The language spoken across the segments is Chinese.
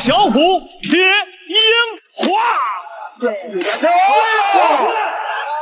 小虎铁樱花。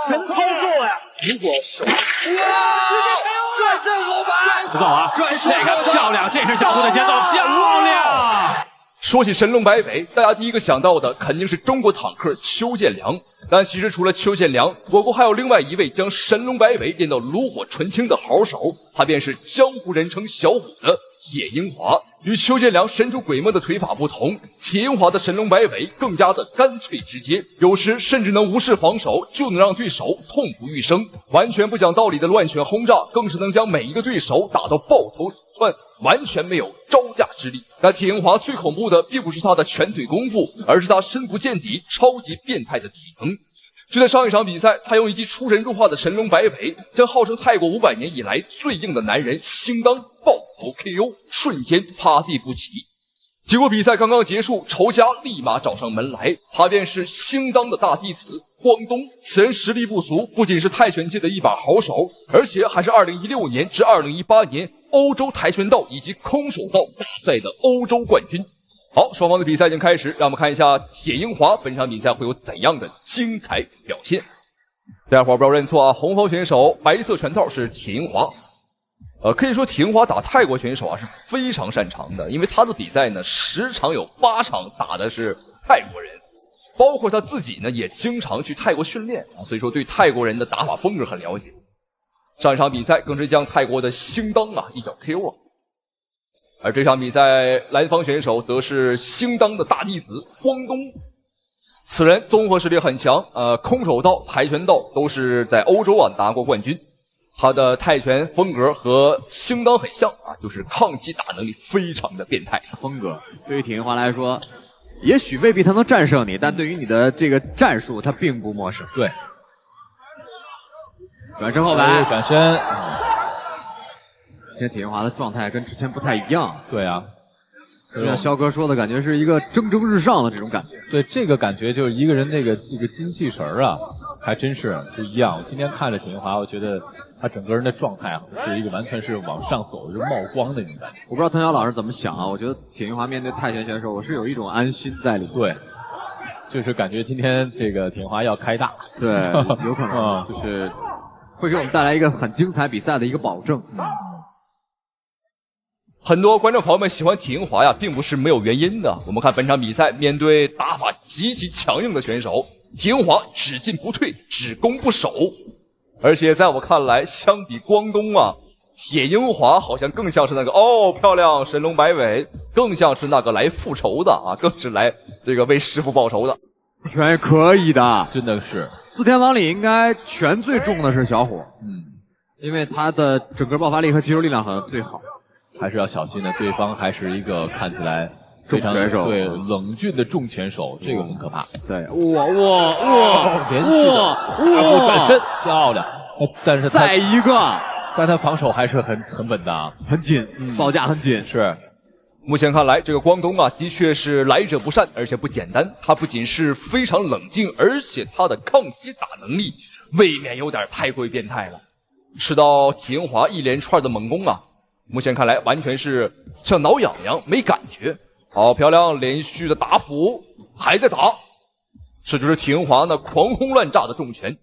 神操作呀！如果手转身后板，不错啊，这个漂亮，这是小虎的节奏，漂亮。说起神龙摆尾，大家第一个想到的肯定是中国坦克邱建良。但其实除了邱建良，我国还有另外一位将神龙摆尾练到炉火纯青的好手，他便是江湖人称小虎的铁樱华。与邱建良神出鬼没的腿法不同，铁樱华的神龙摆尾更加的干脆直接，有时甚至能无视防守就能让对手痛不欲生。完全不讲道理的乱拳轰炸，更是能将每一个对手打到抱头鼠窜，完全没有招架之力。但铁樱华最恐怖的并不是他的拳腿功夫，而是他深不见底、超级变态的体能。就在上一场比赛，他用一记出神入化的神龙摆尾，将号称泰国500年以来最硬的男人兴当爆头 KO， 瞬间趴地不起。结果比赛刚刚结束，仇家立马找上门来，他便是兴当的大弟子光东。此人实力不俗，不仅是泰拳界的一把好手，而且还是2016年至2018年欧洲跆拳道以及空手道大赛的欧洲冠军。好，双方的比赛已经开始，让我们看一下铁樱华本场比赛会有怎样的精彩表现。大家伙不要认错啊，红袍选手白色拳套是铁樱华。可以说铁樱华打泰国选手啊是非常擅长的，因为他的比赛呢10场有8场打的是泰国人，包括他自己呢也经常去泰国训练啊，所以说对泰国人的打法风格很了解。上一场比赛更是将泰国的兴当啊一脚 KO 啊。而这场比赛蓝方选手则是兴当的大弟子光东，此人综合实力很强，空手道、跆拳道都是在欧洲啊拿过冠军。他的泰拳风格和兴当很像啊，就是抗击打能力非常的变态。风格对于铁樱华来说，也许未必他能战胜你，但对于你的这个战术，他并不陌生。对，转身后摆，转身。今天铁樱华的状态跟之前不太一样。对啊，就像肖哥说的，感觉是一个蒸蒸日上的这种感觉。对，这个感觉就是一个人这个精气神啊，还真是不一样。我今天看着铁樱华，我觉得他整个人的状态是一个完全是往上走，就是冒光的那种感觉。我不知道滕晓老师怎么想啊？我觉得铁樱华面对泰拳选手，我是有一种安心在里面。对，就是感觉今天这个铁樱华要开大。对，有可能就是会给我们带来一个很精彩比赛的一个保证。很多观众朋友们喜欢铁樱华呀，并不是没有原因的。我们看本场比赛，面对打法极其强硬的选手，铁樱华只进不退，只攻不守。而且在我看来，相比光东啊，铁樱华好像更像是那个漂亮神龙摆尾，更像是那个来复仇的啊，更是来这个为师傅报仇的。拳可以的，真的是4天王里应该拳最重的是小虎，因为他的整个爆发力和肌肉力量好像最好。还是要小心的，对方还是一个看起来非常对冷峻的重拳手，这个很可怕。对，哇，连续的转身漂亮，但是再一个，但他防守还是很稳当，很紧，报价很紧。是，目前看来，这个光东啊，的确是来者不善，而且不简单。他不仅是非常冷静，而且他的抗击打能力未免有点太过于变态了。吃到铁樱华一连串的猛攻啊！目前看来，完全是像挠痒痒，没感觉。好漂亮，连续的打斧，还在打，这就是铁樱华那狂轰乱炸的重拳。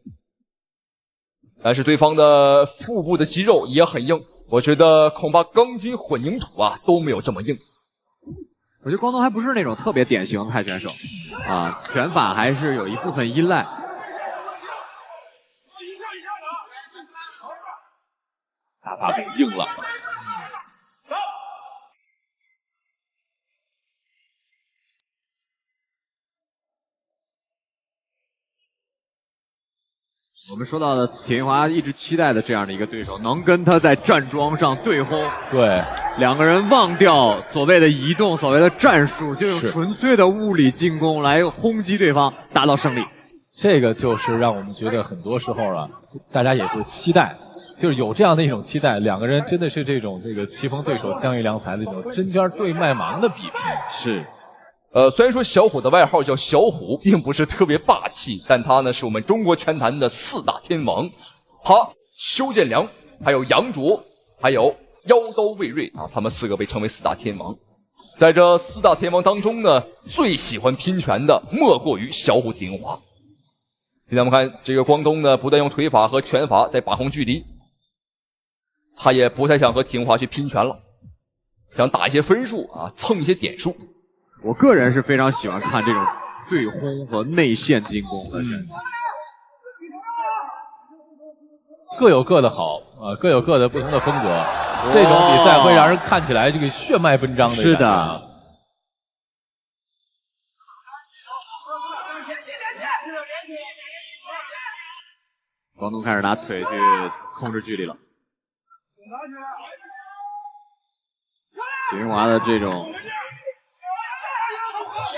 但是对方的腹部的肌肉也很硬，我觉得恐怕钢筋混凝土啊都没有这么硬。我觉得光东还不是那种特别典型的泰拳手啊，拳法还是有一部分依赖。打法很硬了。我们说到的铁樱华一直期待的这样的一个对手，能跟他在站桩上对轰，对，两个人忘掉所谓的移动、所谓的战术，就用纯粹的物理进攻来轰击对方，达到胜利。这个就是让我们觉得很多时候啊，大家也是期待，就是有这样的一种期待，两个人真的是这种棋逢对手将遇良才的这种针尖对麦芒的比拼。是。虽然说小虎的外号叫小虎，并不是特别霸气，但他呢是我们中国拳坛的4大天王，他、邱建良，还有杨卓，还有妖刀魏瑞啊，他们4个被称为4大天王。在这4大天王当中呢，最喜欢拼拳的莫过于小虎体英华。现在我们看这个光东呢，不但用腿法和拳法在把控距离，他也不太想和体英华去拼拳了，想打一些分数啊，蹭一些点数。我个人是非常喜欢看这种对轰和内线进攻的选手。各有各的好啊，各有各的不同的风格。这种比赛会让人看起来这个血脉奔张的。是的。光东开始拿腿去控制距离了。体英华的这种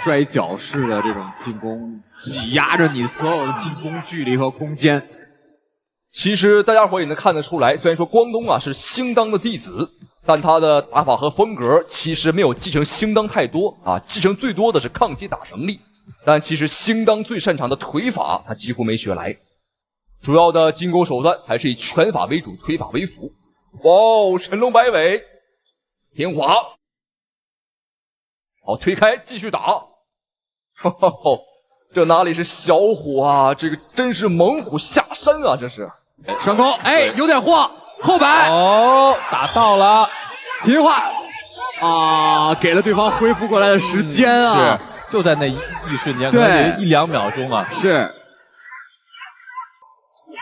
摔跤式的这种进攻，挤压着你所有的进攻距离和空间。其实大家伙也能看得出来，虽然说光东啊是兴当的弟子，但他的打法和风格其实没有继承兴当太多啊，继承最多的是抗击打能力。但其实兴当最擅长的腿法他几乎没学来，主要的进攻手段还是以拳法为主，腿法为辅。哇，神龙摆尾，天华，好推开继续打。哈哈哈，这哪里是小虎啊，这个真是猛虎下山啊，这是。上空，哎，有点晃，后摆哦，打到了，体英华啊，给了对方恢复过来的时间啊，是就在那一瞬间，可能也1-2秒钟啊，是。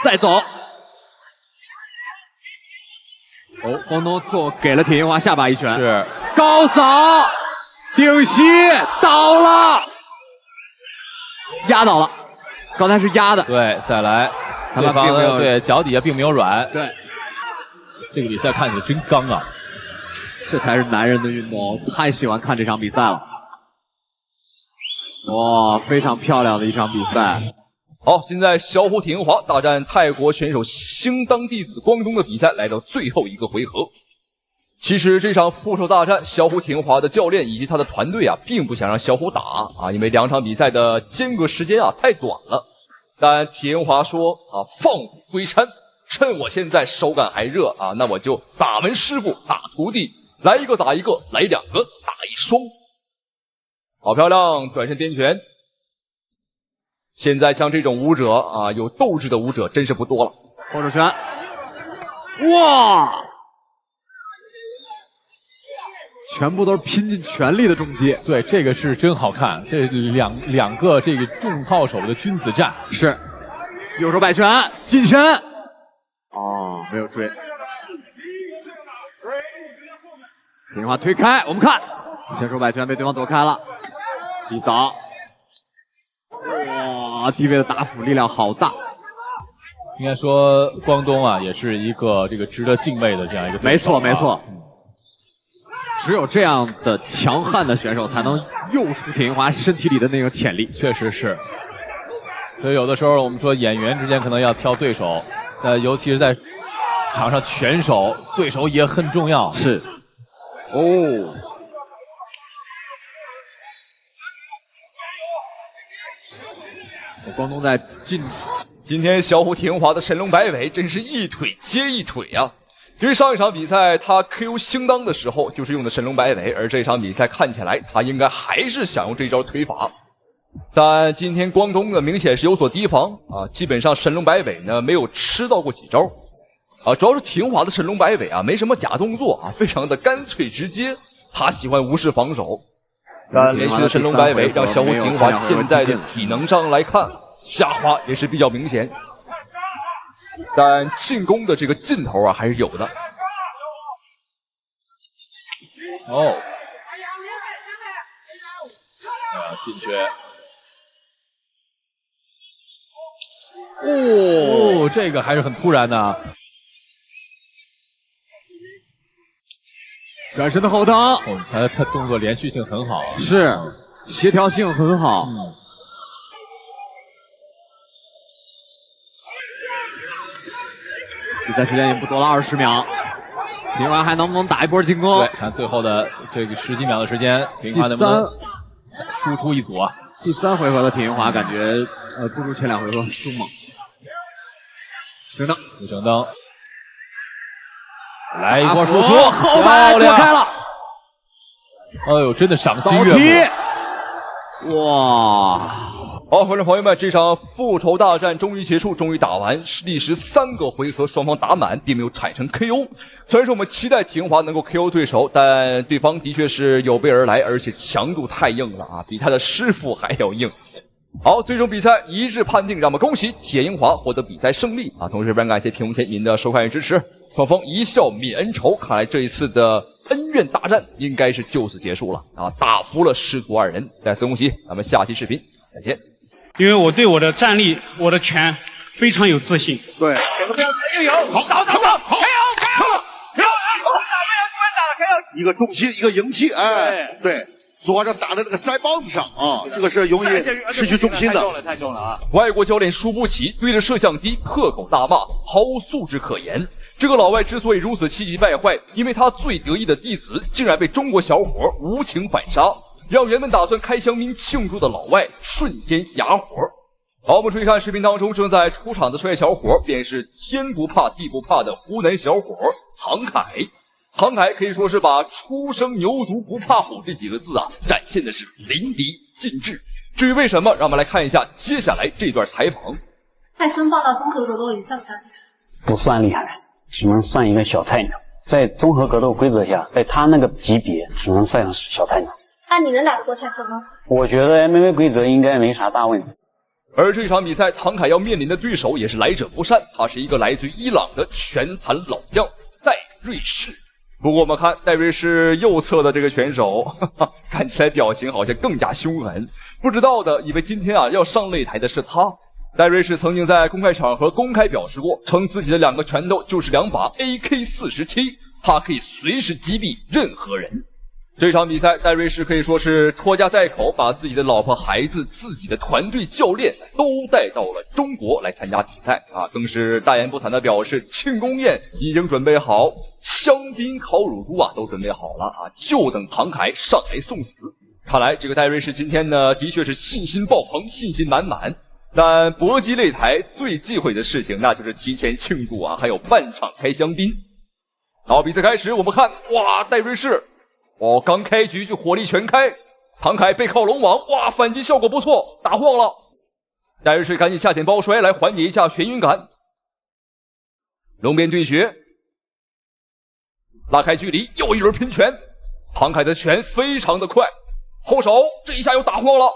再走，哦，光东给了体英华下巴一拳，是高扫，顶膝倒了，压倒了，刚才是压的，对，再来。对方对脚底下并没有软，对，这个比赛看起来真刚啊！这才是男人的运动，太喜欢看这场比赛了。哇，非常漂亮的一场比赛。好，现在小虎体英华大战泰国选手兴当弟子光东的比赛来到最后一个回合。其实这场复仇大战，小虎体英华的教练以及他的团队啊，并不想让小虎打啊，因为2场比赛的间隔时间啊太短了。但体英华说啊，放虎归山，趁我现在手感还热啊，那我就打门师傅打徒弟，来一个打一个，来2个打一双。好漂亮，转身颠拳。现在像这种武者啊，有斗志的武者真是不多了。后手拳，哇！全部都是拼尽全力的重击，对，这个是真好看。这两个这个重炮手的君子战，是右手摆拳近身，哦，没有追。体英华推开，我们看前手摆拳被对方躲开了，一扫，哇，低位的打斧力量好大。应该说光东啊，也是一个这个值得敬畏的这样一个对手啊。没错。只有这样的强悍的选手，才能诱出体英华身体里的那个潜力。确实是，所以有的时候我们说演员之间可能要挑对手，尤其是在场上拳手，对手也很重要。是，哦，光东在今天小虎体英华的神龙摆尾真是一腿接一腿啊！因为上一场比赛他 KO 兴当的时候就是用的神龙摆尾，而这场比赛看起来他应该还是想用这招腿法。但今天光东呢明显是有所提防啊，基本上神龙摆尾呢没有吃到过几招啊，主要是体英华的神龙摆尾啊没什么假动作啊，非常的干脆直接，他喜欢无视防守。但连续的神龙摆尾让小虎体英华现在的体能上来看下滑也是比较明显。但进攻的这个劲头啊还是有的。哦，进去。哦，这个还是很突然的。转身的后蹬，哦，他动作连续性很好，是协调性很好。比赛时间也不多了，20秒。体英华还能不能打一波进攻？对，看最后的这个10几秒的时间，体英华能不能输出一组啊？第3回合的体英华感觉不如前2回合凶猛。整灯，整灯，来一波输出，后摆躲开了。哎呦，真的赏心倒悦踢，目。哇！好，观众朋友们，这场复仇大战终于结束，终于打完，历时3个回合，双方打满，并没有产生 KO。虽然说我们期待廷华能够 KO 对手，但对方的确是有备而来，而且强度太硬了啊，比他的师傅还要硬。好，最终比赛一致判定，让我们恭喜铁英华获得比赛胜利啊！同时非常感谢屏幕前您的收看与支持，双方一笑泯恩仇，看来这一次的恩怨大战应该是就此结束了啊！打服了师徒二人，再次恭喜，咱们下期视频再见。因为我对我的战力、我的拳非常有自信。对，又有好，打，好，一个重心，一个迎踢，哎，对，左着打在那个腮帮子上啊，这个是容易失去重心的。太重了啊！外国教练输不起，对着摄像机破口大骂，毫无素质可言。这个老外之所以如此气急败坏，因为他最得意的弟子竟然被中国小伙无情反杀，让原本打算开香槟庆祝的老外瞬间哑火。好，我们注意看视频当中正在出场的帅小伙，便是天不怕地不怕的湖南小伙唐凯。唐凯可以说是把初生牛犊不怕虎这几个字啊展现的是淋漓尽致。至于为什么，让我们来看一下接下来这段采访。在申报到综合格斗里算不算？不算厉害，只能算一个小菜鸟。在综合格斗规则下，在他那个级别只能算是小菜鸟。那你能打得过泰森吗？我觉得 MMA 规则应该没啥大问题。而这场比赛，唐凯要面临的对手也是来者不善，他是一个来自于伊朗的拳坛老将戴瑞士。不过我们看戴瑞士右侧的这个拳手，看起来表情好像更加凶狠。不知道的以为今天啊要上擂台的是他。戴瑞士曾经在公开场合公开表示过，称自己的2个拳头就是2把 AK-47，他可以随时击毙任何人。这场比赛，戴瑞士可以说是拖家带口，把自己的老婆、孩子、自己的团队教练都带到了中国来参加比赛啊，更是大言不惭的表示庆功宴已经准备好，香槟、烤乳猪啊都准备好了啊，就等唐凯上来送死。看来这个戴瑞士今天呢，的确是信心爆棚，信心满满。但搏击擂台最忌讳的事情，那就是提前庆祝啊，还有半场开香槟。好，比赛开始，我们看，哇，戴瑞士。哦，刚开局就火力全开，唐凯背靠龙网，哇，反击效果不错，打晃了。戴瑞士赶紧下潜包摔来缓解一下眩晕感。龙边对决，拉开距离，又一轮拼拳。唐凯的拳非常的快，后手这一下又打晃了。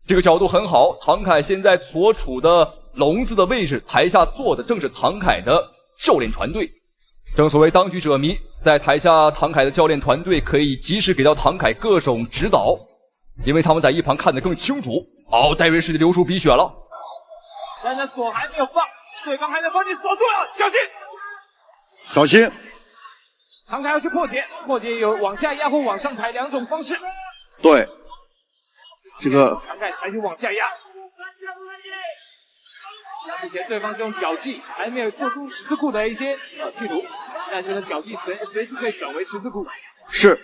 这个角度很好，唐凯现在所处的笼子的位置，台下坐的正是唐凯的教练团队。正所谓当局者迷，在台下唐凯的教练团队可以及时给到唐凯各种指导，因为他们在一旁看得更清楚。好，戴瑞士的流出鼻血了，现在锁还没有放，对方还能帮你锁住了，小心！小心！唐凯要去破解，破解有往下压或往上抬2种方式。对，这个唐凯采取往下压。目前对方是用脚技，还没有做出十字固的一些企图，但是呢，脚技随时可以转为十字固。是。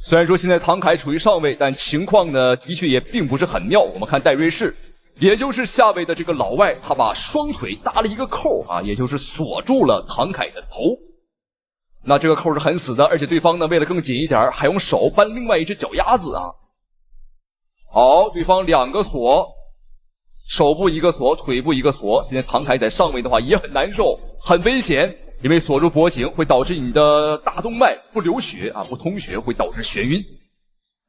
虽然说现在唐凯处于上位，但情况呢的确也并不是很妙。我们看戴瑞士，也就是下位的这个老外，他把双腿搭了一个扣啊，也就是锁住了唐凯的头。那这个扣是很死的，而且对方呢为了更紧一点，还用手扳另外一只脚丫子啊。好，对方2个锁。手部1个锁，腿部1个锁。现在唐凯在上位的话也很难受，很危险，因为锁住脖颈会导致你的大动脉不流血啊，不通血，会导致眩晕。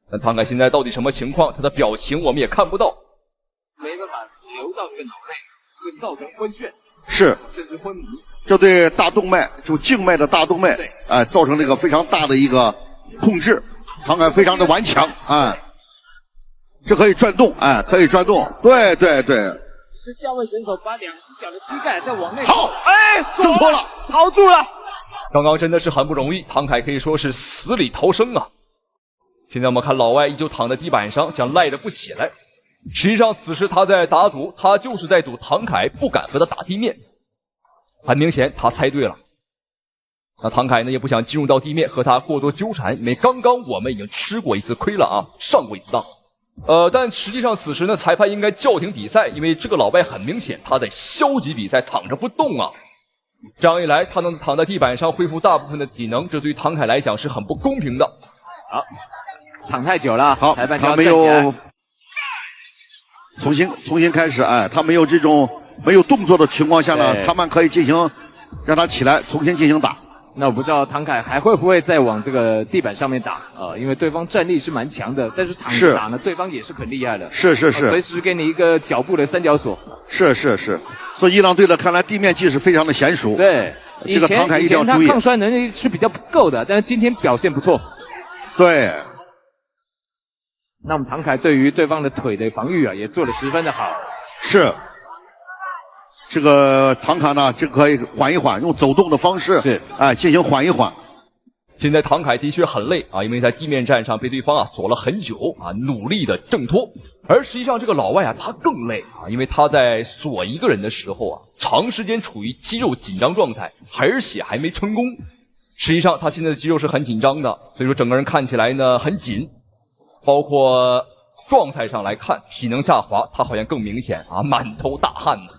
但唐凯现在到底什么情况？他的表情我们也看不到，没办法流到这个脑内，会造成昏眩，是甚至昏迷。这对大动脉，就静脉的大动脉，造成这个非常大的一个控制。唐凯非常的顽强，这可以转动，可以转动，对对对。是下位选手把2只脚的膝盖再往内好，挣脱了，逃住了。刚刚真的是很不容易，唐凯可以说是死里逃生啊。现在我们看老外依旧躺在地板上，想赖着不起来。实际上此时他在打赌，他就是在赌唐凯不敢和他打地面。很明显他猜对了。那唐凯呢也不想进入到地面和他过多纠缠，因为刚刚我们已经吃过一次亏了啊，上过一次当。但实际上此时呢，裁判应该叫停比赛，因为这个老外很明显他在消极比赛，躺着不动啊。这样一来，他能躺在地板上恢复大部分的体能，这对于唐凯来讲是很不公平的。好，躺太久了，好，裁判就要他没有重新开始，哎，他没有这种没有动作的情况下呢，裁判可以进行让他起来重新进行打。那我不知道唐凯还会不会再往这个地板上面打因为对方战力是蛮强的，但是躺着打呢，对方也是很厉害的。是，随时给你一个脚步的三角锁。是，所以伊朗队的看来地面技是非常的娴熟。对，这个唐凯一定要注意。他抗摔能力是比较不够的，但是今天表现不错。对。那我们唐凯对于对方的腿的防御也做得十分的好。是。这个唐凯呢，这可以缓一缓，用走动的方式进行缓一缓。现在唐凯的确很累因为在地面战上被对方锁了很久努力的挣脱。而实际上这个老外他更累因为他在锁一个人的时候长时间处于肌肉紧张状态，而且还没成功。实际上他现在的肌肉是很紧张的，所以说整个人看起来呢很紧，包括状态上来看，体能下滑他好像更明显满头大汗呢。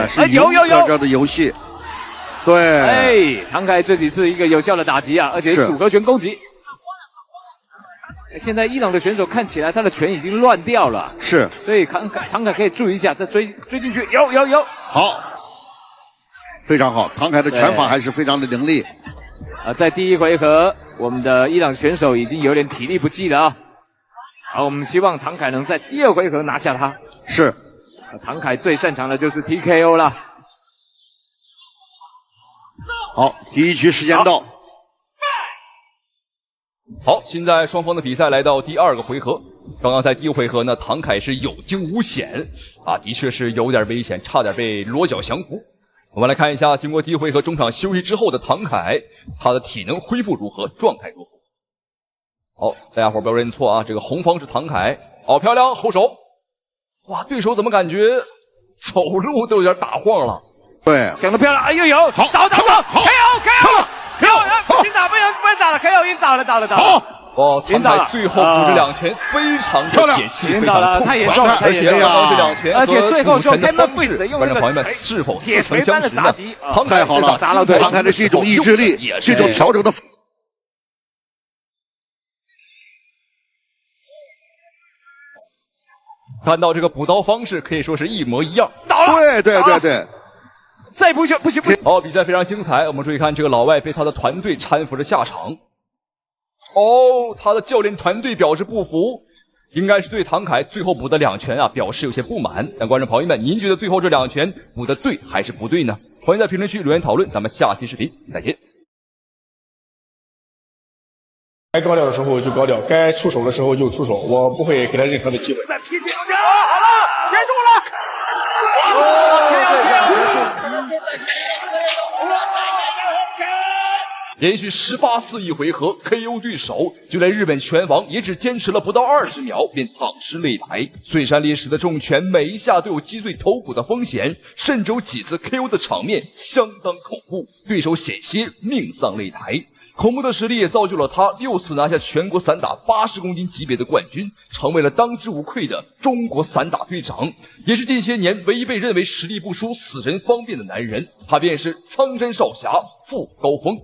是有这的游戏，对。唐凯这几次一个有效的打击而且组合拳攻击。现在伊朗的选手看起来他的拳已经乱掉了，是，所以唐凯可以注意一下，再追进去，有，好，非常好，唐凯的拳法还是非常的凌厉。在第一回合，我们的伊朗选手已经有点体力不济了好，我们希望唐凯能在第二回合拿下他。是。唐凯最擅长的就是 TKO 了。好，第一局时间到。好，现在双方的比赛来到第二个回合。刚刚在第一回合呢，唐凯是有惊无险的确是有点危险，差点被裸脚降服。我们来看一下，经过第一回合中场休息之后的唐凯，他的体能恢复如何，状态如何。好，大家伙不要认错这个红方是唐凯，好漂亮，后手。哇，对手怎么感觉走路都有点打晃了？对，想得漂亮！哎呦呦，好，倒好 ，KO，已经打不能打了 ，KO 已经倒了。好，唐凯最后补这两拳非常的解气，非常的太严重了，而且刚刚这两拳，而且最后就开门不死，观众朋友们是否似曾相识呢？太好了，唐凯的这种意志力，这种调整的。看到这个补刀方式可以说是一模一样。倒了，对，再不行。好，比赛非常精彩，我们注意看这个老外被他的团队搀扶着下场。他的教练团队表示不服，应该是对唐凯最后补的两拳表示有些不满。但观众朋友们，您觉得最后这两拳补的对还是不对呢？欢迎在评论区留言讨论，咱们下期视频再见。该高调的时候就高调，该出手的时候就出手，我不会给他任何的机会。好了，结束了。连续18次一回合 KO 对手，就连日本拳王也只坚持了不到20秒便躺尸擂台。碎山烈士的重拳每一下都有击碎头骨的风险，甚至有几次 KO 的场面相当恐怖，对手险些命丧擂台。恐怖的实力也造就了他6次拿下全国散打80公斤级别的冠军，成为了当之无愧的中国散打队长，也是近些年唯一被认为实力不输死神方便的男人。他便是苍山少侠傅高峰。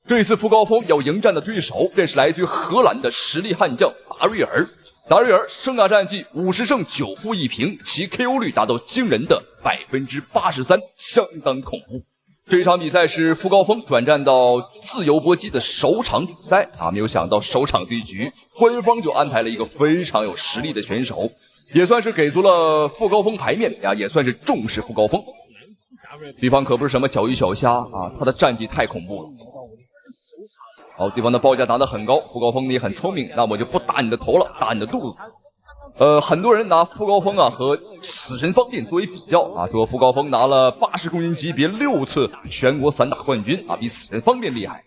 这次傅高峰要迎战的对手便是来自于荷兰的实力悍将达瑞尔。达瑞尔生涯战绩50胜9负1平，其 KO 率达到惊人的83%，相当恐怖。这场比赛是傅高峰转战到自由搏击的首场比赛没有想到首场对局，官方就安排了一个非常有实力的选手，也算是给足了傅高峰台面也算是重视傅高峰。对方可不是什么小鱼小虾他的战绩太恐怖了。好，对方的报价打得很高，傅高峰你很聪明，那我就不打你的头了，打你的肚子。很多人拿傅高峰和死神方便作为比较说傅高峰拿了80公斤级别6次全国散打冠军比死神方便厉害。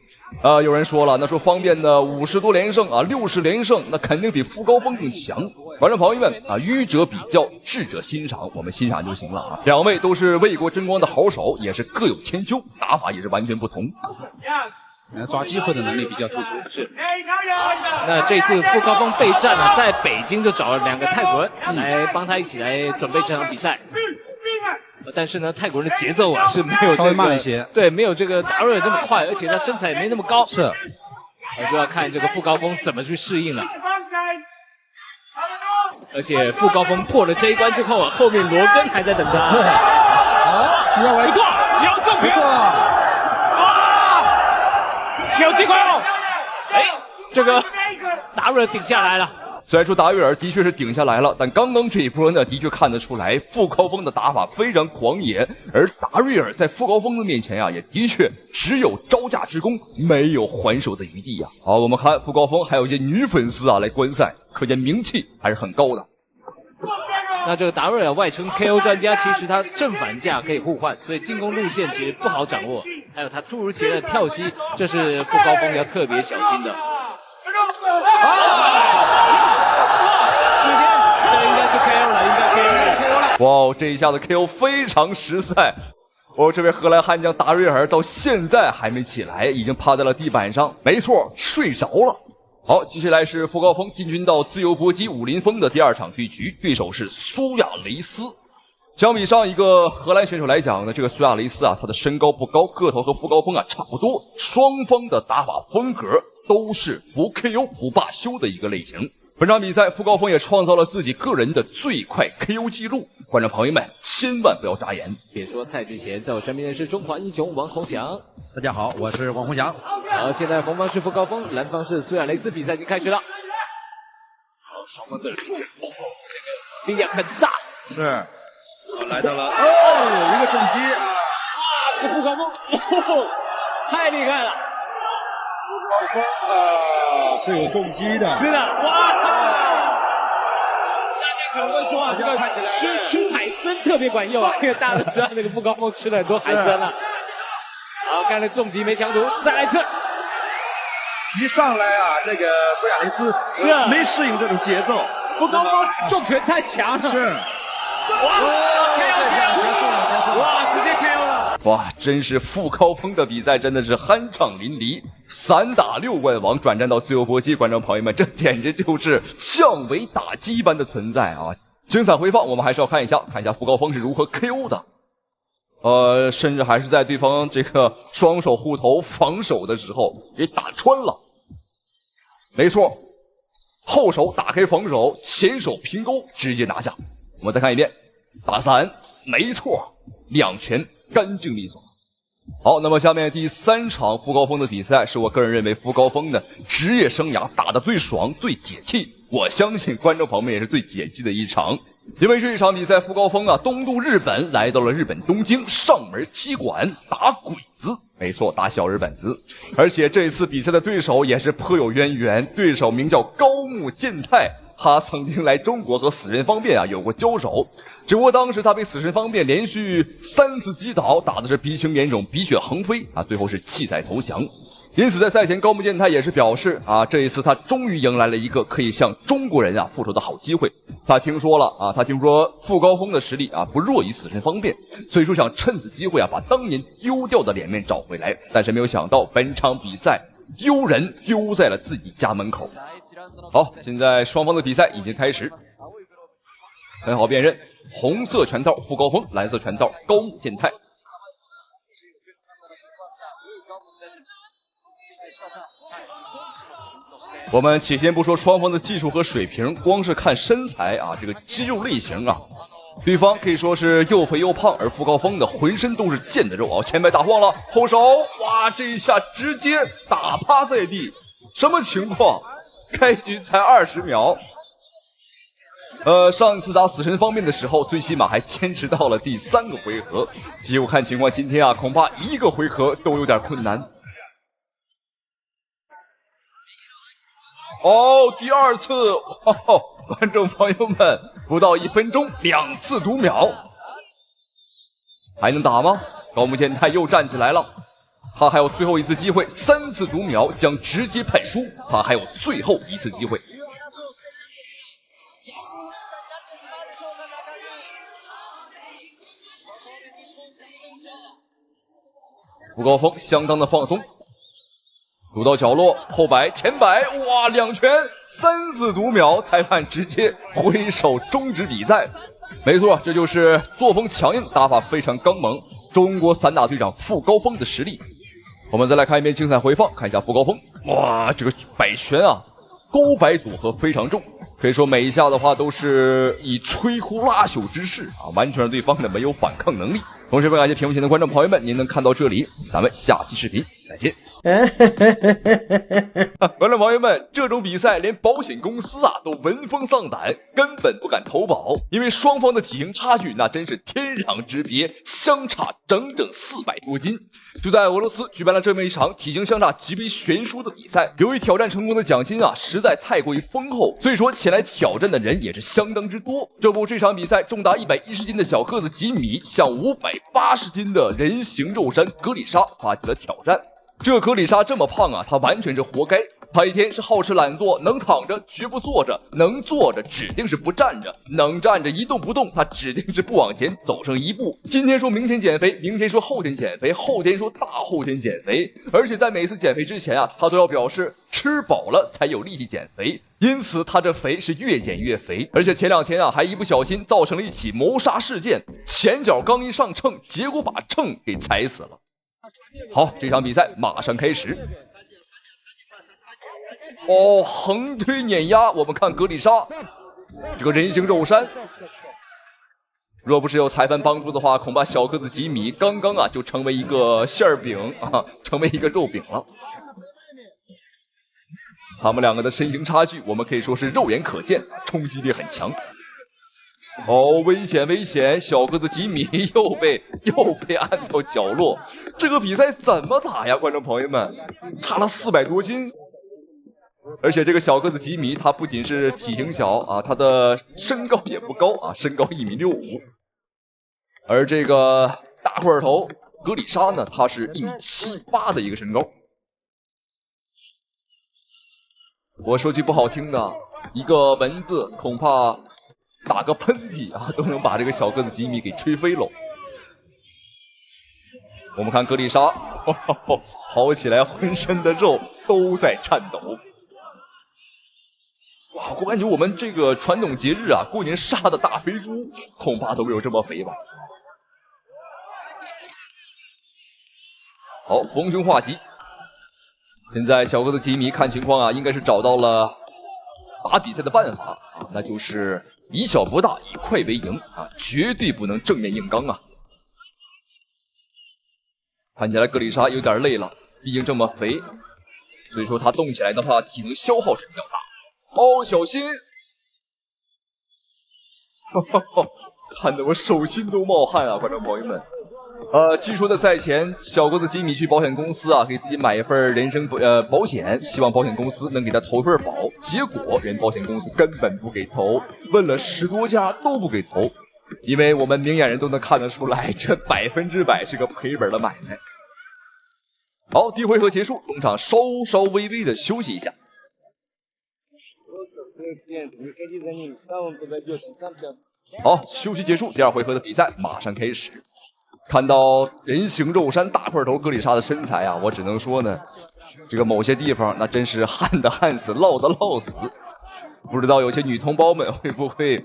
有人说了，那说方便的50多连胜60连胜，那肯定比傅高峰更强。观众朋友们愚者比较，智者欣赏，我们欣赏就行了两位都是为国争光的好手，也是各有千秋，打法也是完全不同。抓机会的能力比较突出。是。那这次傅高峰备战呢，在北京就找了2个泰国人来帮他一起来准备这场比赛。但是呢，泰国人的节奏啊是没有稍微慢一些，对，没有这个达瑞尔这么快，而且他身材也没那么高，是，就要看这个傅高峰怎么去适应了。而且傅高峰破了这一关之后啊，后面罗根还在等他。好，齐耀维不错，杨正平，有机会哦！哎，这个达瑞尔顶下来了。虽然说达瑞尔的确是顶下来了，但刚刚这一波呢，的确看得出来傅高峰的打法非常狂野，而达瑞尔在傅高峰的面前啊，也的确只有招架之功，没有还手的余地呀。好，我们看傅高峰还有一些女粉丝啊来观赛，可见名气还是很高的。那这个达瑞尔外称 KO 专家，其实他正反架可以互换，所以进攻路线其实不好掌握。还有他突如其来的跳膝，这是傅高峰要特别小心的。这应该是 KO 了，应该 KO 了。哇，这一下子 KO 非常实在。这位荷兰悍将达瑞尔到现在还没起来，已经趴在了地板上，没错，睡着了。好，接下来是傅高峰进军到自由搏击武林风的第2场对局，对手是苏亚雷斯。相比上一个荷兰选手来讲呢，这个苏亚雷斯啊，他的身高不高，个头和傅高峰啊差不多，双方的打法风格都是不 KO 不罢休的一个类型。本场比赛，傅高峰也创造了自己个人的最快 KO 记录，观众朋友们千万不要眨眼。解说赛之前，在我身边的是中华英雄王洪祥。大家好，我是王洪祥。好，现在红方是傅高峰，蓝方是苏亚雷斯，比赛已经开始了。好，双方的力量很大。是，来到了一个重击。哇，这个傅高峰，太厉害了。傅高峰是有重击的。是的，哇！大家可能会说啊，这个吃海参特别管用啊，因为大家都知道那个傅高峰吃了很多海参了。好，看来重击没抢住，再来一次。一上来啊，这个苏亚雷斯是没适应这种节奏，傅高峰重拳太强了。是，哇 KO， 哇，直接 KO 了。哇，真是傅高峰的比赛真的是酣畅淋漓，3打6冠王转战到自由搏击，观众朋友们，这简直就是降维打击般的存在啊！精彩回放，我们还是要看一下傅高峰是如何 KO 的。甚至还是在对方这个双手护头防守的时候给打穿了。没错，后手打开防守，前手平勾直接拿下。我们再看一遍，打3，没错，2拳干净利索。好，那么下面第3场傅高峰的比赛，是我个人认为傅高峰的职业生涯打得最爽、最解气，我相信观众朋友们也是最解气的一场。因为这一场比赛，傅高峰啊东渡日本，来到了日本东京上门踢馆打鬼子，没错，打小日本子。而且这次比赛的对手也是颇有渊源，对手名叫高木健太，他曾经来中国和死神方面啊有过交手，只不过当时他被死神方面连续3次击倒，打的是鼻青脸肿、鼻血横飞啊，最后是弃赛投降。因此在赛前，高木健太也是表示啊，这一次他终于迎来了一个可以向中国人啊复仇的好机会。他听说傅高峰的实力啊不弱于死神方面，所以说想趁此机会啊把当年丢掉的脸面找回来。但是没有想到本场比赛丢人丢在了自己家门口。好，现在双方的比赛已经开始，很好辨认，红色拳套傅高峰，蓝色拳套高木健太。我们且先不说双方的技术和水平，光是看身材啊，这个肌肉类型啊，对方可以说是又肥又胖，而傅高峰的浑身都是腱子肉啊。前摆打晃了，后手，哇，这一下直接打趴在地，什么情况？开局才20秒。上一次打死神方面的时候，最起码还坚持到了第3个回合，结果看情况今天啊，恐怕1个回合都有点困难。第2次，观众朋友们，不到1分钟2次读秒，还能打吗？高木健太又站起来了，他还有最后一次机会，3次读秒将直接判输，他还有最后1次机会。傅高峰相当的放松。读到角落，后摆前摆，哇，2拳3次读秒，裁判直接挥手终止比赛。没错，这就是作风强硬、打法非常刚猛，中国散打队长傅高峰的实力。我们再来看一遍精彩回放，看一下傅高峰。哇，这个摆拳啊，高摆组合非常重，可以说每一下的话都是以摧枯拉朽之势啊，完全让对方的没有反抗能力。同时，非常感谢屏幕前的观众朋友们，您能看到这里，咱们下期视频再见。观众朋友们，这种比赛连保险公司啊都闻风丧胆，根本不敢投保，因为双方的体型差距那真是天壤之别，相差整整400多斤。就在俄罗斯举办了这么一场体型相差极为悬殊的比赛，由于挑战成功的奖金啊实在太过于丰厚，所以说前来挑战的人也是相当之多。这场比赛重达110斤的小个子吉米向580斤的人形肉山格里莎发起了挑战。这格里莎这么胖啊，他完全是活该。他一天是好吃懒做，能躺着绝不坐着，能坐着指定是不站着，能站着一动不动，他指定是不往前走上一步。今天说明天减肥，明天说后天减肥，后天说大后天减肥，而且在每次减肥之前啊，他都要表示吃饱了才有力气减肥，因此他这肥是越减越肥。而且前2天啊，还一不小心造成了一起谋杀事件，前脚刚一上秤，结果把秤给踩死了。好，这场比赛马上开始。哦，横推碾压，我们看格里莎这个人形肉山，若不是有裁判帮助的话，恐怕小个子吉米刚刚啊就成为一个馅饼啊，成为一个肉饼了。他们两个的身形差距，我们可以说是肉眼可见，冲击力很强。哦，危险危险！小个子吉米又被按到角落。这个比赛怎么打呀，观众朋友们？差了400多斤，而且这个小个子吉米他不仅是体型小啊，他的身高也不高啊，身高1.65米。而这个大块头格里莎呢，他是1.78米的一个身高。我说句不好听的，一个蚊子恐怕打个喷嚏啊，都能把这个小个子吉米给吹飞喽。我们看格里莎，跑起来浑身的肉都在颤抖。哇，我感觉我们这个传统节日啊，过年杀的大肥猪，恐怕都没有这么肥吧。好，逢凶化吉。现在小个子吉米看情况啊，应该是找到了打比赛的办法啊，那就是以小博大，以快为赢啊，绝对不能正面硬刚啊。看起来格里莎有点累了，毕竟这么肥，所以说他动起来的话，体能消耗是比较大。哦，小心！看得我手心都冒汗啊，观众朋友们。据说在赛前，小个子吉米去保险公司啊，给自己买一份人身保险，希望保险公司能给他投一份保。结果人保险公司根本不给投，问了10多家都不给投，因为我们明眼人都能看得出来，这100%是个赔本的买卖。好，第一回合结束，中场稍稍微微的休息一下。好，休息结束，第2回合的比赛马上开始。看到人形肉山大块头格里莎的身材啊，我只能说呢，这个某些地方那真是旱的旱死，涝的涝死。不知道有些女同胞们会不会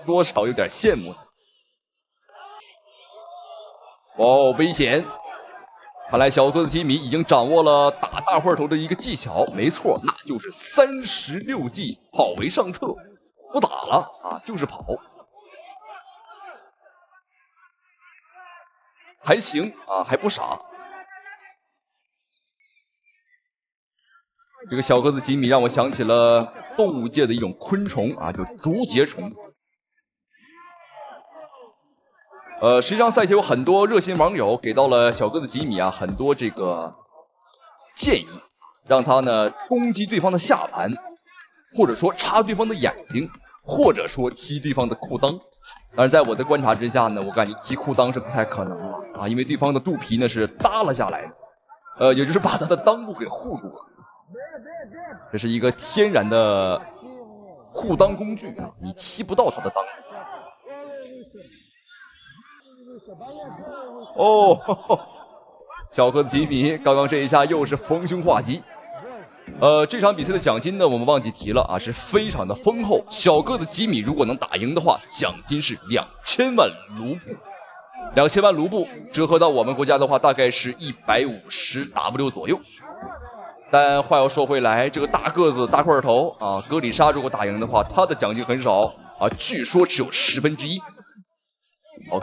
多少有点羡慕呢？哦，危险！看来小个子吉米已经掌握了打大块头的一个技巧，没错，那就是36计，跑为上策。不打了啊，就是跑。还行啊，还不傻。这个小个子吉米让我想起了动物界的一种昆虫啊，就竹节虫。实际上赛前有很多热心网友给到了小个子吉米啊很多这个建议，让他呢攻击对方的下盘，或者说插对方的眼睛，或者说踢对方的裤裆。但是在我的观察之下呢，我感觉踢裤裆是不太可能了啊，因为对方的肚皮呢是耷拉下来的，也就是把他的裆部给护住了。这是一个天然的护裆工具啊，你踢不到他的裆。哦，小个子吉米刚刚这一下又是逢凶化吉。这场比赛的奖金呢，我们忘记提了啊，是非常的丰厚。小个子吉米如果能打赢的话，奖金是2000万卢布。2000万卢布折合到我们国家的话，大概是150W 左右。但话又说回来，这个大个子大块头啊，格里莎如果打赢的话，他的奖金很少啊，据说只有1/10。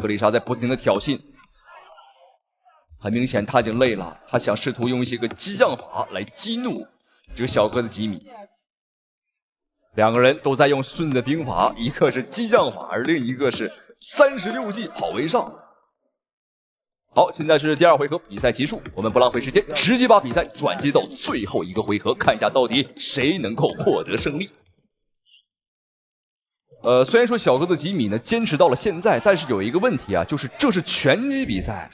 格里莎在不停的挑衅，很明显他已经累了，他想试图用一些个激将法来激怒这个小个子吉米。两个人都在用孙子兵法，一个是激将法，而另一个是36计跑为上。好，现在是第2回合，比赛结束，我们不浪费时间，直接把比赛转接到最后一个回合，看一下到底谁能够获得胜利。虽然说小个子吉米呢坚持到了现在，但是有一个问题啊，就是这是拳击比赛，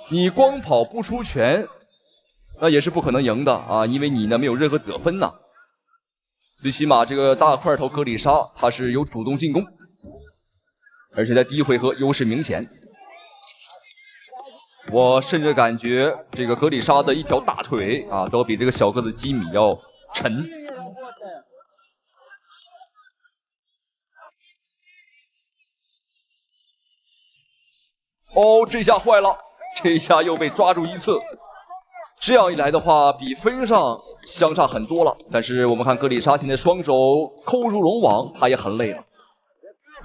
你光跑不出拳，那也是不可能赢的啊，因为你呢没有任何得分呐。最起码这个大块头格里莎他是有主动进攻，而且在第1回合优势明显。我甚至感觉这个格里莎的一条大腿啊，都比这个小个子吉米要沉。哦，这下坏了，这下又被抓住一次。这样一来的话，比分上相差很多了。但是我们看格里莎现在双手扣入龙网，他也很累了。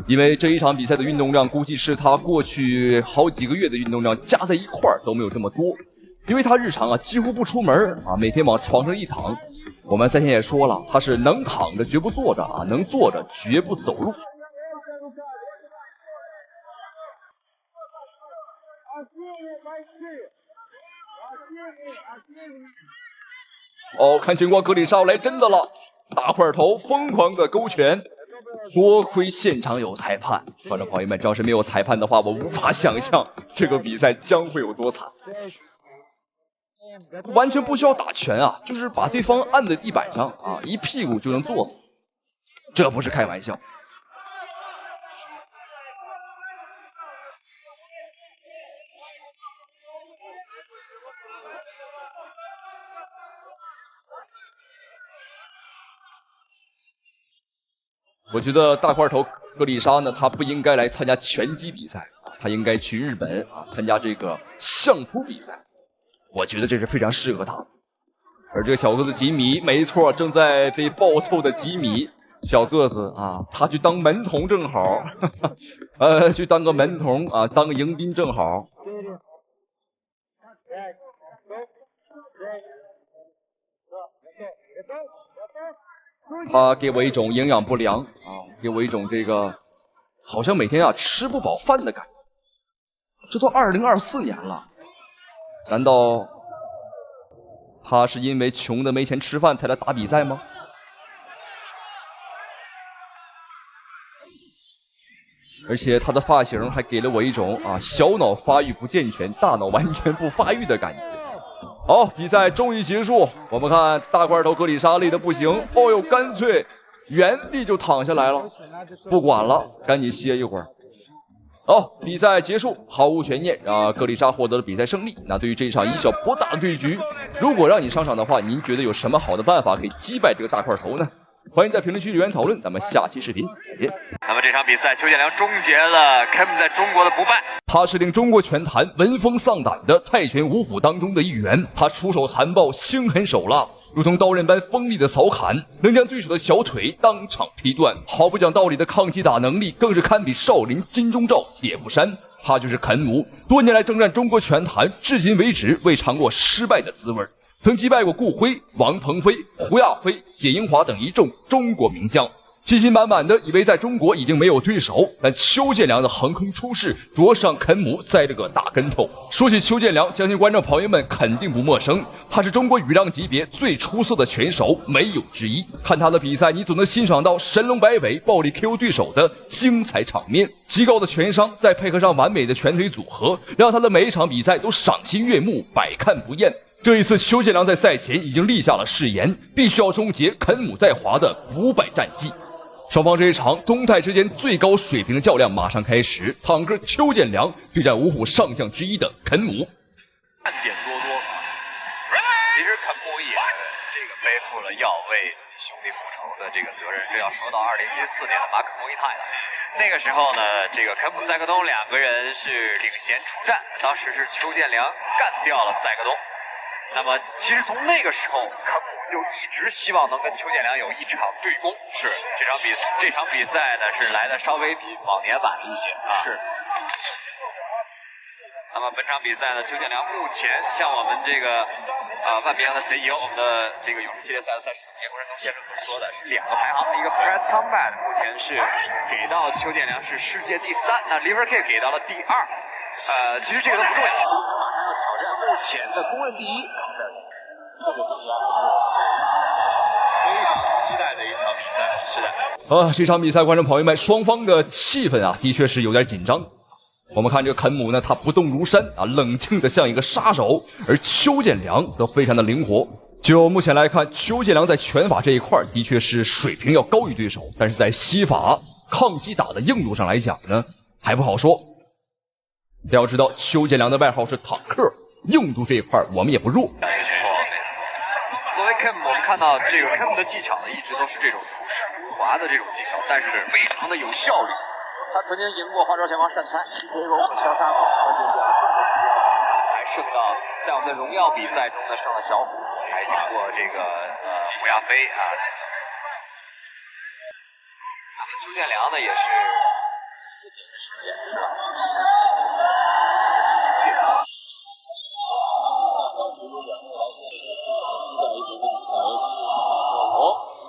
因为这一场比赛的运动量估计是他过去好几个月的运动量加在一块儿都没有这么多，因为他日常啊几乎不出门啊，每天往床上一躺。我们赛前也说了，他是能躺着绝不坐着啊，能坐着绝不走路。哦，看情况格里莎来真的了，大块头疯狂的勾拳。多亏现场有裁判，观众朋友们，要是没有裁判的话，我无法想象这个比赛将会有多惨。完全不需要打拳啊，就是把对方按在地板上啊，一屁股就能坐死，这不是开玩笑。我觉得大块头格里莎呢，他不应该来参加拳击比赛，他应该去日本啊参加这个相扑比赛。我觉得这是非常适合他。而这个小个子吉米，没错，正在被暴揍的吉米小个子啊，他去当门童正好，去当个门童啊，当个迎宾正好。他给我一种营养不良啊，给我一种这个好像每天啊吃不饱饭的感觉。这都2024年了，难道他是因为穷的没钱吃饭才来打比赛吗？而且他的发型还给了我一种啊小脑发育不健全，大脑完全不发育的感觉。好，比赛终于结束。我们看大块头格里莎累得不行，哦呦，干脆原地就躺下来了，不管了，赶紧歇一会儿。好，比赛结束，毫无悬念啊，格里莎获得了比赛胜利。那对于这场以小博大的对局，如果让你上场的话，您觉得有什么好的办法可以击败这个大块头呢？欢迎在评论区留言讨论，咱们下期视频再见。那么这场比赛，邱建良终结了 Kem 在中国的不败。他是令中国拳坛闻风丧胆的泰拳五虎当中的一员，他出手残暴，心狠手辣，如同刀刃般锋利的扫砍，能将对手的小腿当场劈断，毫不讲道理的抗击打能力更是堪比少林金钟罩铁布衫。他就是肯姆，多年来征战中国拳坛，至今为止未尝过失败的滋味。曾击败过顾辉、王鹏飞、胡亚飞、铁英华等一众中国名将，信心满满的以为在中国已经没有对手，但邱建良的横空出世着上肯姆栽了个大跟头。说起邱建良，相信观众朋友们肯定不陌生，他是中国羽量级别最出色的拳手，没有之一。看他的比赛，你总能欣赏到神龙摆尾暴力 KO 对手的精彩场面。极高的拳商再配合上完美的拳腿组合，让他的每一场比赛都赏心悦目，百看不厌。这一次，邱建良在赛前已经立下了誓言，必须要终结肯姆在华的不败战绩。双方这一场中泰之间最高水平的较量马上开始，坦克邱建良对战五虎上将之一的肯姆。看点多多，其实肯姆也这个的这个责任，这要说到2014年的马可莫伊泰了。那个时候呢，这个肯姆塞克东两个人是领衔出战，当时是邱建良干掉了塞克东。那么其实从那个时候，肯姆就一直希望能跟邱建良有一场对攻。是这场比赛呢是来的稍微比往年晚了一些啊。是。那么本场比赛呢，邱建良目前像我们这个万明阳的 CEO， 我们的这个勇士系列赛的赛事总监郭振东先生所说的是2个排行，一个 Press Combat 目前是给到邱建良是世界第3，那 Liver Kick 给到了第2。其实这个都不重要，挑战目前的公认第1。非常期待的一场比赛。是的。这场比赛，观众朋友们，双方的气氛啊，的确是有点紧张。我们看这个肯姆呢，他不动如山啊，冷静的像一个杀手，而邱建良则非常的灵活。就目前来看，邱建良在拳法这一块的确是水平要高于对手，但是在膝法、抗击打的硬度上来讲呢，还不好说。要知道，邱建良的外号是坦克，硬度这一块我们也不弱。没错。作为肯姆，我们看到这个肯姆的技巧呢，一直都是这种出世无华的这种技巧，但是非常的有效率。他曾经赢过花招拳王单参、PK 龙、肖沙口，还胜到在我们的荣耀比赛中呢胜了小虎，还赢过这个吴亚飞啊。那么邱建良呢也是4年的时间，是吧？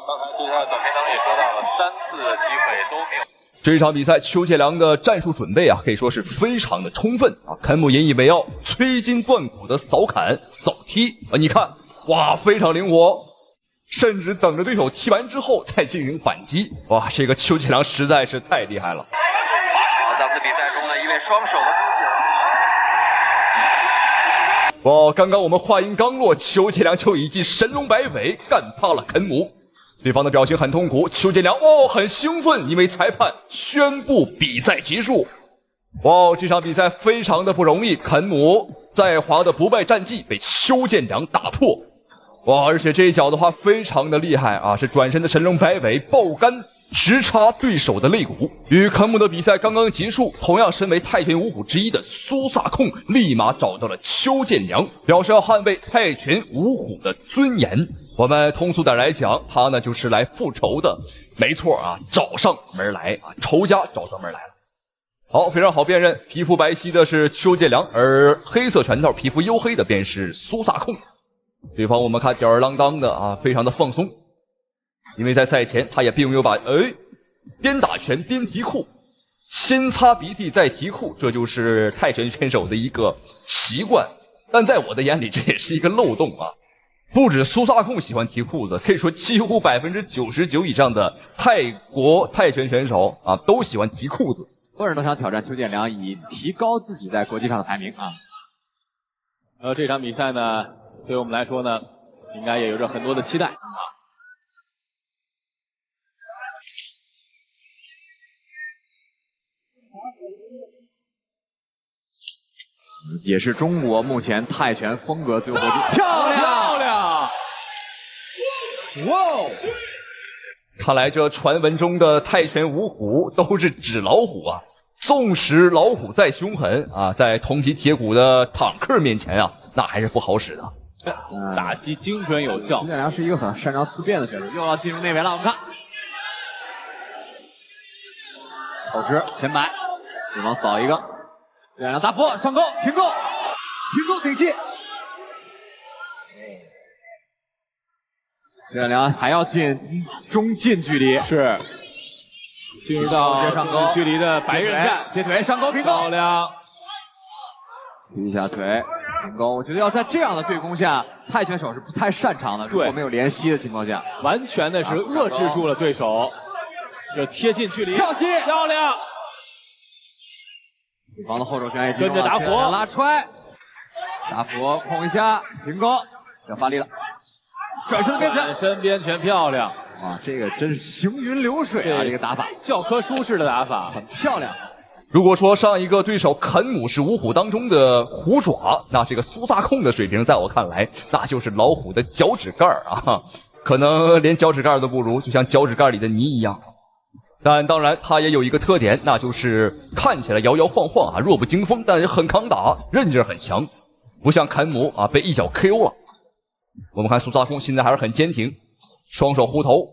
刚才对他的短片当中也说到了，3次的机会都没有。这场比赛，邱建良的战术准备啊，可以说是非常的充分啊。肯姆引以为傲，摧筋断骨的扫砍、扫踢啊，你看，哇，非常灵活，甚至等着对手踢完之后再进行反击。哇，这个邱建良实在是太厉害了。好，咱们的比赛中呢，一位双手的哇，刚刚我们话音刚落，邱建良就已经神龙摆尾干趴了肯姆。对方的表情很痛苦，邱建良很兴奋，因为裁判宣布比赛结束。哇，这场比赛非常的不容易，肯姆在华的不败战绩被邱建良打破。哇，而且这一脚的话非常的厉害啊，是转身的神龙摆尾爆杆直插对手的肋骨。与肯姆的比赛刚刚结束，同样身为泰拳五虎之一的苏萨控立马找到了邱建良，表示要捍卫泰拳五虎的尊严。我们通俗点来讲，他呢就是来复仇的，没错啊，找上门来啊，仇家找上门来了。好，非常好辨认，皮肤白皙的是邱建良，而黑色拳套皮肤黝黑的便是苏萨控。对方我们看吊儿郎当的啊，非常的放松，因为在赛前他也并没有把边打拳边提裤，先擦鼻涕再提裤，这就是泰拳选手的一个习惯。但在我的眼里，这也是一个漏洞啊。不止苏萨控喜欢提裤子，可以说几乎99%以上的泰国泰拳选手啊都喜欢提裤子。所有人都想挑战邱建良，以提高自己在国际上的排名啊。这场比赛呢，对我们来说呢，应该也有着很多的期待啊。也是中国目前泰拳风格最有国际，漂亮！哇！看来这传闻中的泰拳五虎都是纸老虎啊！纵使老虎再凶狠啊，在铜皮铁骨的坦克面前啊，那还是不好使的。打击精准有效。邱建良是一个很擅长思辨的选手，又要进入内围了，我们看，后直前摆，对方扫一个。邱建良打破上勾平勾顶气，邱建良还要进中近距离，是进入到上勾距离的白刃战，接腿上勾平勾，漂亮，踢一下腿平勾。我觉得要在这样的对攻下，泰拳手是不太擅长的，如果没有连吸的情况下，完全的是遏制住了对手，这贴近距离跳起漂亮。对方的后手拳也跟着打火拉踹，打火控一下平勾，要发力了，转身边拳，转身边拳漂亮，哇，这个真是行云流水啊！这个打法，教科书式的打法，很漂亮。如果说上一个对手肯姆是五虎当中的虎爪，那这个苏萨控的水平在我看来，那就是老虎的脚趾盖啊！可能连脚趾盖都不如，就像脚趾盖里的泥一样。但当然，他也有一个特点，那就是看起来摇摇晃晃啊，弱不禁风，但是很抗打，韧劲很强，不像坎姆啊被一脚 KO 了。我们看苏萨空现在还是很坚挺，双手护头。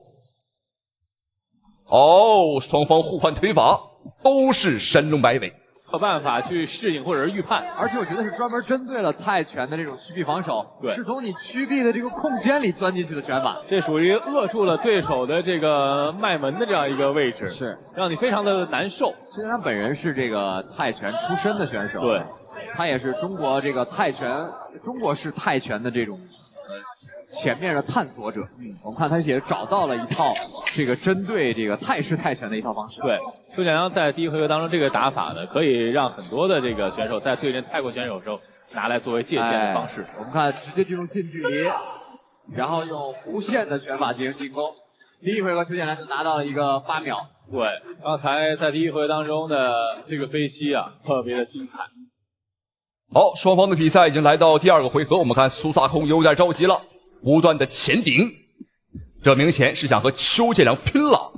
哦，双方互换推法，都是神龙摆尾。有办法去适应或者是预判，而且我觉得是专门针对了泰拳的这种屈臂防守，对，是从你屈臂的这个空间里钻进去的拳法，这属于扼住了对手的这个脉门的这样一个位置，是让你非常的难受。其实他本人是这个泰拳出身的选手，对，他也是中国这个泰拳，中国式泰拳的这种前面的探索者。我们看他也找到了一套这个针对这个泰式泰拳的一套方式。对。邱建良在第一回合当中这个打法呢，可以让很多的这个选手在对阵泰国选手的时候拿来作为借鉴的方式。我们看直接进入近距离，然后用无限的拳法进行进攻。第一回合邱建良就拿到了一个8秒。对，刚才在第一回合当中的这个飞膝啊，特别的精彩。好，双方的比赛已经来到第2个回合，我们看苏萨空有点着急了，不断的前顶，这明显是想和邱建良拼了。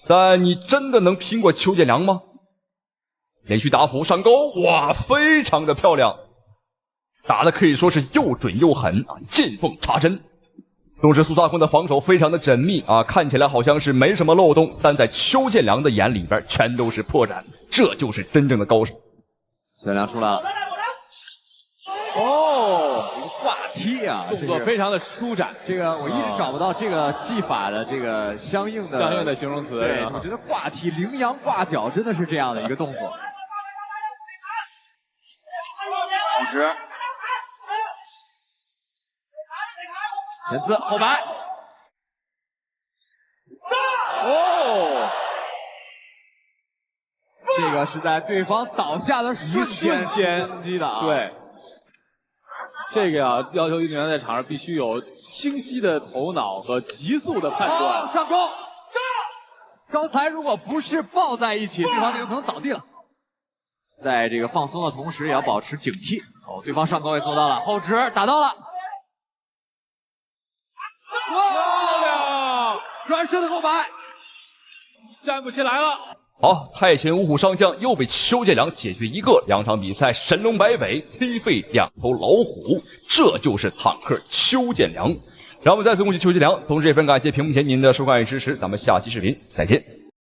但你真的能拼过邱建良吗？连续打虎上钩，哇，非常的漂亮，打的可以说是又准又狠啊，见缝插针。同时苏萨空的防守非常的缜密啊，看起来好像是没什么漏洞，但在邱建良的眼里边全都是破绽，这就是真正的高手。邱建良出来了。哦，一个挂踢啊，动作非常的舒展。这个我一直找不到这个技法的这个相应的形容词。对，我觉得挂踢、羚羊挂脚真的是这样的一个动作。同时，前刺后摆。哦，这个是在对方倒下的瞬间攻击的啊。对。这个啊，要求运动员在场上必须有清晰的头脑和急速的判断。上钩！刚才如果不是抱在一起，对方就有可能倒地了。在这个放松的同时，也要保持警惕。哦，对方上钩也做到了，后指打到了。漂亮！转身的后摆，站不起来了。好，泰拳五虎上将又被邱建良解决一个，2场比赛神龙摆尾，踢飞2头老虎，这就是坦克邱建良。让我们再次恭喜邱建良，同时也非常感谢屏幕前您的收看与支持，咱们下期视频再见。